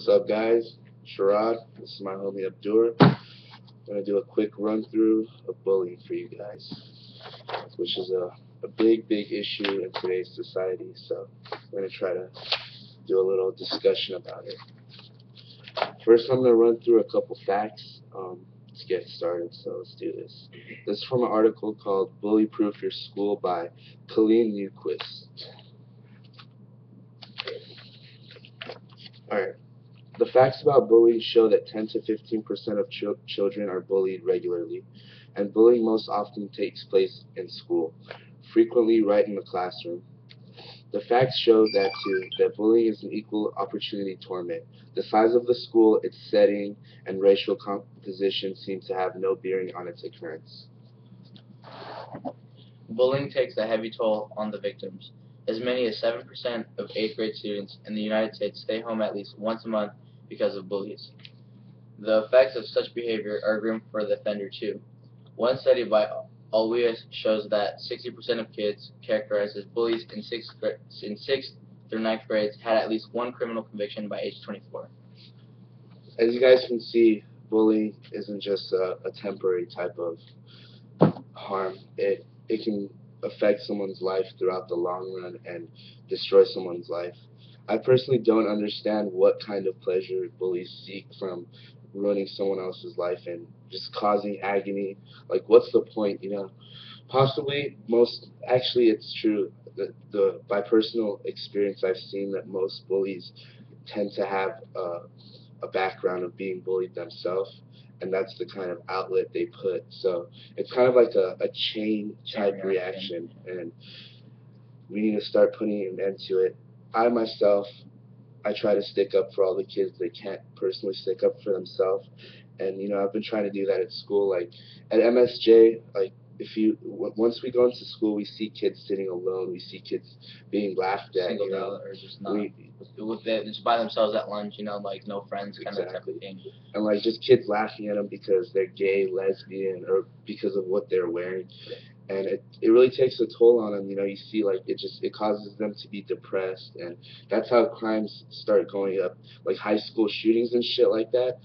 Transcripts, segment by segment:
What's up, guys? Shahrad. This is my homie Abdur. I'm gonna do a quick run through of bullying for you guys, which is a big issue in today's society. So I'm gonna try to do a little discussion about it. First, I'm gonna run through a couple facts. To get started, so let's do this. This is from an article called "Bully Proof Your School" by Colleen Newquist. All right. The facts about bullying show that 10 to 15% of children are bullied regularly, and bullying most often takes place in school, frequently right in the classroom. The facts show that too, that bullying is an equal opportunity torment. The size of the school, its setting, and racial composition seem to have no bearing on its occurrence. Bullying takes a heavy toll on the victims. As many as 7% of 8th grade students in the United States stay home at least once a month because of bullies. The effects of such behavior are grim for the offender too. One study by Alwias shows that 60% of kids characterized as bullies in 6th through 9th grades had at least one criminal conviction by age 24. As you guys can see, bullying isn't just a temporary type of harm. It can affect someone's life throughout the long run and destroy someone's life. I personally don't understand what kind of pleasure bullies seek from ruining someone else's life and just causing agony. Like, what's the point, you know? Possibly actually it's true. By personal experience, I've seen that most bullies tend to have a background of being bullied themselves, and that's the kind of outlet they put. So it's kind of like a chain type reaction, and we need to start putting an end to it. I try to stick up for all the kids that can't personally stick up for themselves, and I've been trying to do that at school. Like at MSJ, like once we go into school, we see kids sitting alone. We see kids being laughed at. Singled out or just not just by themselves at lunch. Like no friends kind of type of thing. And like just kids laughing at them because they're gay, lesbian, or because of what they're wearing. And it really takes a toll on them. You see, like it causes them to be depressed, and that's how crimes start going up, like high school shootings and shit like that.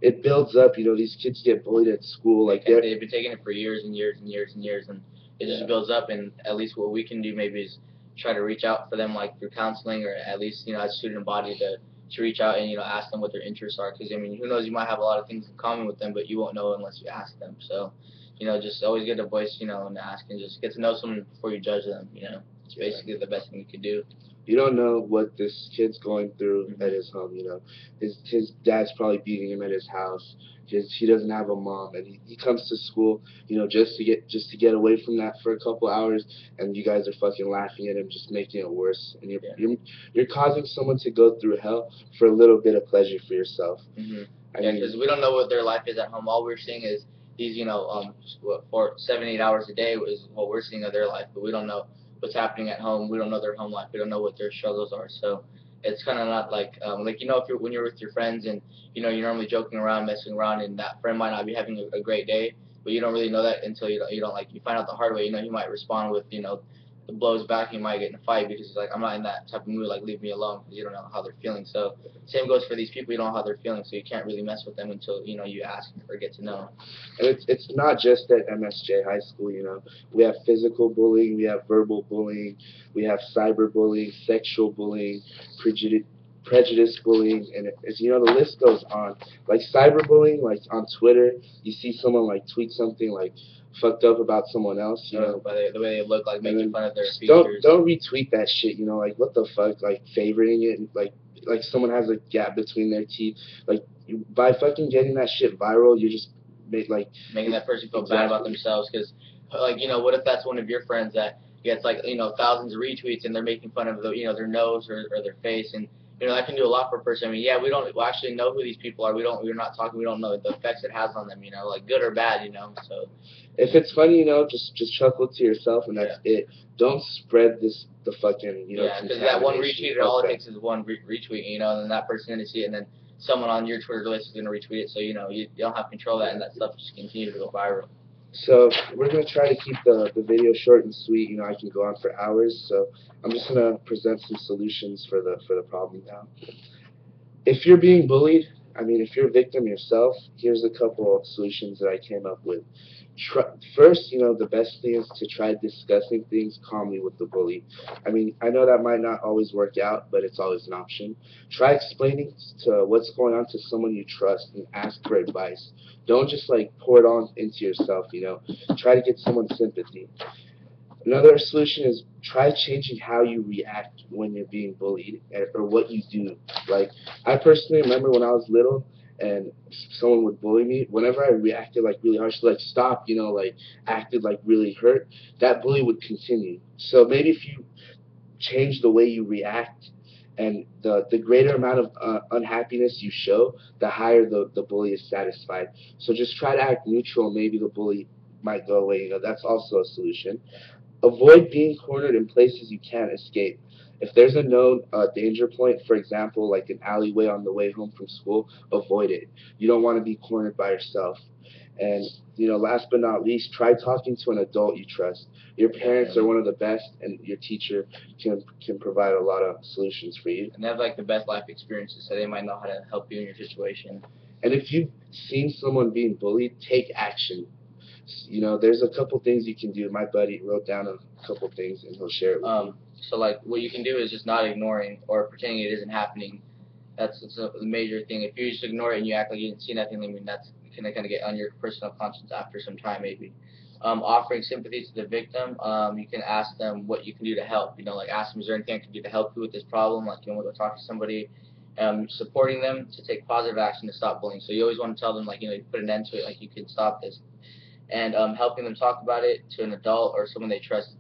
It builds up. These kids get bullied at school, like they've been taking it for years and years and years and years, and it just builds up. And at least what we can do maybe is try to reach out for them, like through counseling, or at least as student body to reach out and ask them what their interests are. Because who knows, you might have a lot of things in common with them, but you won't know unless you ask them. So just always get a voice, and ask, and just get to know someone before you judge them. It's basically the best thing you can do. You don't know what this kid's going through at his home. His dad's probably beating him at his house. He doesn't have a mom, and he comes to school, just to get away from that for a couple hours, and you guys are fucking laughing at him, just making it worse, and you're causing someone to go through hell for a little bit of pleasure for yourself. Because we don't know what their life is at home. All we're seeing is these, for 7-8 hours a day is what we're seeing of their life, but we don't know what's happening at home. We don't know their home life. We don't know what their struggles are. So it's kind of not like if when you're with your friends and you're normally joking around, messing around, and that friend might not be having a great day, but you don't really know that until you find out the hard way. He might respond with the blows back. He might get in a fight because he's like, I'm not in that type of mood. Like, leave me alone, because you don't know how they're feeling. So same goes for these people. You don't know how they're feeling, so you can't really mess with them until you ask or get to know. And it's not just at MSJ High School. We have physical bullying, we have verbal bullying, we have cyber bullying, sexual bullying, prejudice bullying, and the list goes on. Like cyberbullying, like on Twitter, you see someone like tweet something like fucked up about someone else, by the way they look, like making fun of their features. Don't retweet that shit, like what the fuck, like favoriting it, like someone has a gap between their teeth, like by fucking getting that shit viral, you just making that person feel bad about themselves, because what if that's one of your friends that gets thousands of retweets and they're making fun of their nose or their face, and that can do a lot for a person. We don't actually know who these people are. We're not talking. We don't know the effects it has on them. Like good or bad. So if it's funny, just chuckle to yourself, and that's it. Don't spread the fucking because that one retweet, all it takes is one retweet, and then that person's gonna see it, and then someone on your Twitter list is gonna retweet it. So you don't have control of that, and that stuff just continues to go viral. So we're going to try to keep the video short and sweet. I can go on for hours, so I'm just going to present some solutions for the problem now. if you're being bullied, I mean, if you're a victim yourself, here's a couple of solutions that I came up with. First, the best thing is to try discussing things calmly with the bully. I mean, I know that might not always work out, but it's always an option. Try explaining to what's going on to someone you trust and ask for advice. Don't just like pour it on into yourself. Try to get someone's sympathy. Another solution is try changing how you react when you're being bullied or what you do. Like, I personally remember when I was little and someone would bully me, whenever I reacted like really harsh, like stop, like acted like really hurt, that bully would continue. So maybe if you change the way you react and the greater amount of unhappiness you show, the higher the bully is satisfied. So just try to act neutral. Maybe the bully might go away. That's also a solution. Avoid being cornered in places you can't escape. If there's a known danger point, for example, like an alleyway on the way home from school, avoid it. You don't want to be cornered by yourself. And last but not least, try talking to an adult you trust. Your parents are one of the best, and your teacher can provide a lot of solutions for you. And they have like the best life experiences, so they might know how to help you in your situation. And if you've seen someone being bullied, take action. There's a couple things you can do. My buddy wrote down a couple things, and he'll share it with you. So like what you can do is just not ignoring or pretending it isn't happening. That's the major thing. If you just ignore it and you act like you didn't see nothing, I mean that's gonna kind of get on your personal conscience after some time maybe. Offering sympathy to the victim, you can ask them what you can do to help. Like ask them, is there anything I can do to help you with this problem? Like you want to go talk to somebody. Supporting them to take positive action to stop bullying. So you always want to tell them like you put an end to it, like you can stop this, and helping them talk about it to an adult or someone they trust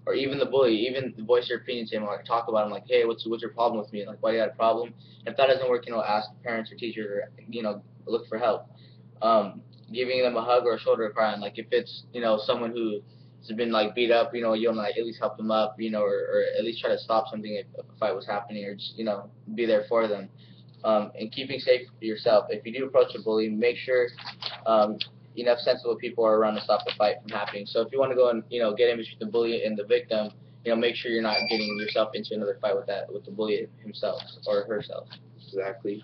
or even the bully, even voice your opinion to him, like talk about him, like, hey, what's your problem with me? Like, why do you got a problem? And if that doesn't work, ask parents or teachers or look for help. Giving them a hug or a shoulder to cry on. Like if it's someone who has been like beat up, you want to like at least help them up, or at least try to stop something if a fight was happening, or just be there for them. And keeping safe yourself. If you do approach a bully, make sure enough sensible people are around to stop the fight from happening. So if you want to go and get in between the bully and the victim, make sure you're not getting yourself into another fight with the bully himself or herself. Exactly.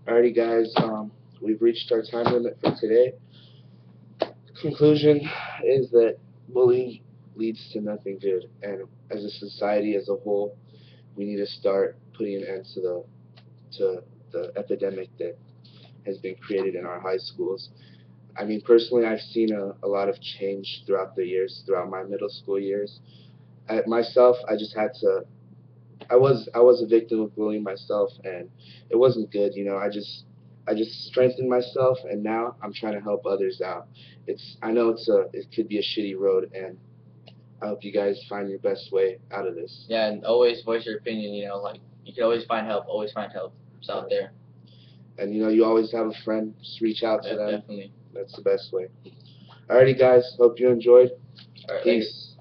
Alrighty, guys. We've reached our time limit for today. Conclusion is that bullying leads to nothing good, and as a society as a whole, we need to start putting an end to the epidemic that has been created in our high schools. I mean, personally, I've seen a lot of change throughout the years, throughout my middle school years. Myself, I just had to. I was a victim of bullying myself, and it wasn't good. I just strengthened myself, and now I'm trying to help others out. I know it could be a shitty road, and I hope you guys find your best way out of this. Yeah, and always voice your opinion. Like you can always find help. Always find help. It's out there. And you always have a friend. Just reach out to them. Definitely. That's the best way. Alrighty, guys. Hope you enjoyed. All right, Peace.